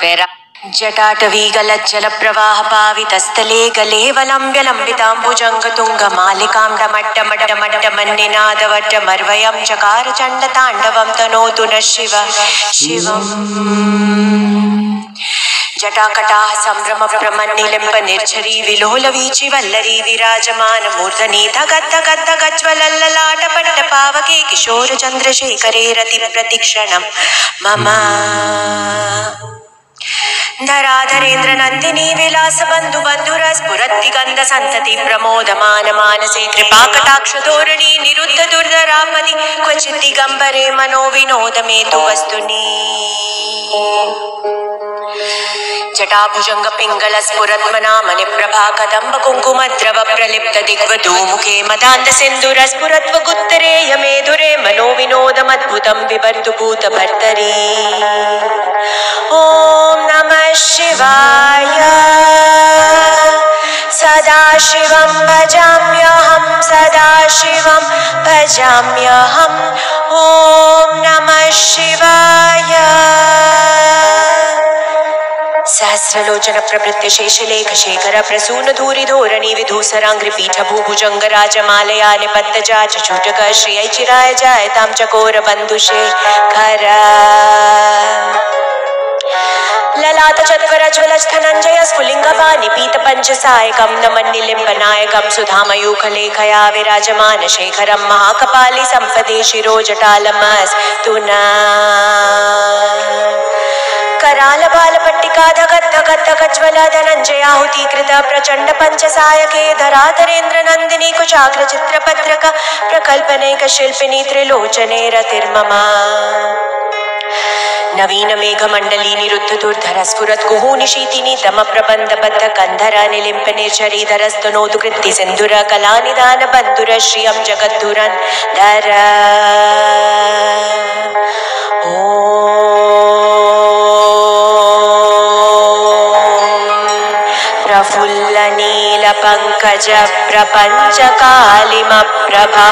जटाटवीगलज्जलप्रवाहपावितस्थले गलेवलम्ब्यलम्बिताम्बुजङ्गतुङ्गमालिकां चकार चण्डताण्डवं तनोतु नः शिव शिवम्। जटाकटाः संभ्रम प्रमन्निलिम्प निर्झरी विलोलवीचि वल्लरी विराजमान मूर्धनि धगद्धगद्धगज्ज्वलल्ललाटपट्टपावके किशोर चन्द्रशेखरे रति प्रतिक्षणं मम। धराधरेन्द्र नन्दिनी विलास बंधु बंधुरस्फुरद्दिगन्ध संतति प्रमोदमान मानसे कृपाकटाक्ष धोरणी निरुद्ध दुर्धरापदि क्वचित् दिगंबरे मनो विनोदमेतु वस्तुनि। जटाभुजंग पिंगल स्फुरत्मनामनि प्रभा कदंब कुंकुमद्रव प्रलिप्त दिग्वधूमुखे मदान्त सिंधुर स्फुरत्वगुत्तरे यमेधुरे मनो विनोदमद्भुतं बिभर्तु भूत भर्तरी। ओम नमः शिवाय सदाशिवं भजाम्यहं सदाशिवं भजाम्यहम्। ओम नमः शिवाय सहस्रलोचन प्रभृत्य शेषलेख शेखर प्रसून धूरि धोरणी विधूसरांग्रि पीठ भूभुजंग राजमालया निपत्त जाच चूटक श्रिय चिराय जायतां चकोर बंधुशेखर। ललाट चत्वरज्वल धनंजय स्फुलिंगपाणि पीत पंचसायकं नमन्निलिम्पनायकं सुधामयूखलेखया विराजमान शेखरं महाकपालि संपदे शिरोजटालमस्तु नः। कराल बाल पट्टिका धगद्धगद्धगज्ज्वल धनंजयाहुतीकृत प्रचंड पंचसायके धराधरेन्द्र नंदिनी कुचाग्र चित्रपत्रक प्रकल्पनेक शिल्पिनी त्रिलोचने रतिर्मम। नवीन मेघ मंडली निरुद्ध दुर्धर स्फुरत कुहूनि शीतिनी तम प्रबंध बद्ध कंधर निलिम्प निर्झरी धरस्तनोतु कृत्ति सिंधुर कलानिदान बंधुर श्रियं जगद्धुरन धर। प्रफुल्ल नील पंकज प्रपंच कालिम प्रभा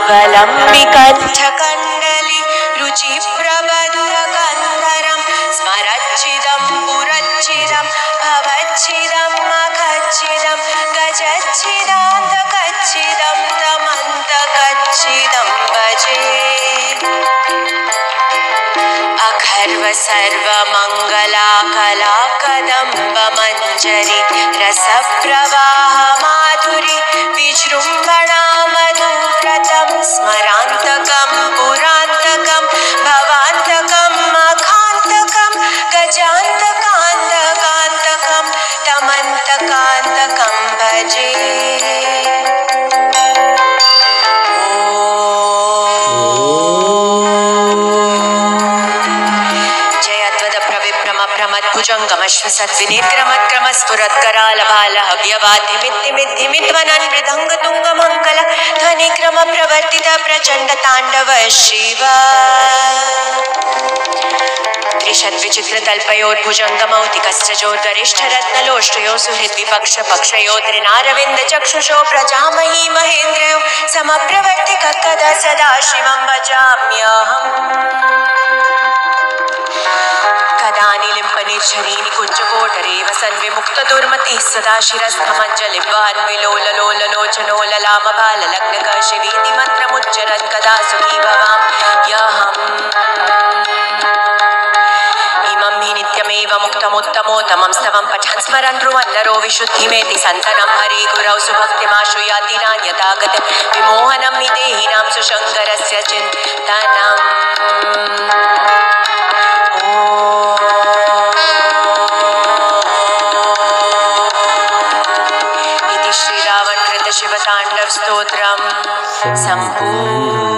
वलंबिकंठ कंडली रुचि प्रबधुर कंधरं स्मरच्चिदं पुरच्चिदं भवच्चिदं मखच्चिदं गजच्चिदान्तकच्चिदं तमन्तकच्चिदं भजे। अखर्व सर्व मंगला कला कदंब मंजरी रस प्रवाह माधुरी विजृंभणा मधुव्रतं स्मरांतकं पुरांतकं भवांतकं मखांतकं गजांतकांतकांतकं तमंतकांतकं भजे। भुजंगमश्वसद्विनेत्रमक्रम स्फुरत्कराल भाल हव्यवाद्यमिद्धिमिद्धिमिध्वनन् मृदंग तुंग मंगल ध्वनिक्रम प्रवर्तित प्रचंड तांडव शिव। त्रिशद्विचित्र तल्पयोर्भुजंगमौतिकस्रजोर्गरिष्ठ रत्नलोष्टयो सुहृद्विपक्ष पक्षयो त्रिनारविंद चक्षुषो प्रजामही महेन्द्रयो समप्रवर्तिक कदा सदा शिवं भजाम्यहम्। कदानिलिम्पनिर्झरीनि कुञ्जकोटरेव सन्विमुक्त दुर्मतिः सदा शिरस्थमञ्जलिम्बान्विलोललोललोचनो ललामबाललग्नकशिवीति मन्त्रमुच्चरन् कदा सुखी भवाम्यहम्। इमं हि नित्यमेव मुक्तमुत्तमोत्तमं स्तवं पठन् स्मरन् ध्रुवन्नरो विशुद्धिमेति सन्तनं हरे गुरौ सुभक्तिमाश्रुयाति नान्यथागतं विमोहनं हि देहिनां सुशङ्करस्य चिन्तनम्। शिवतांडव स्तोत्रम संपूर्ण।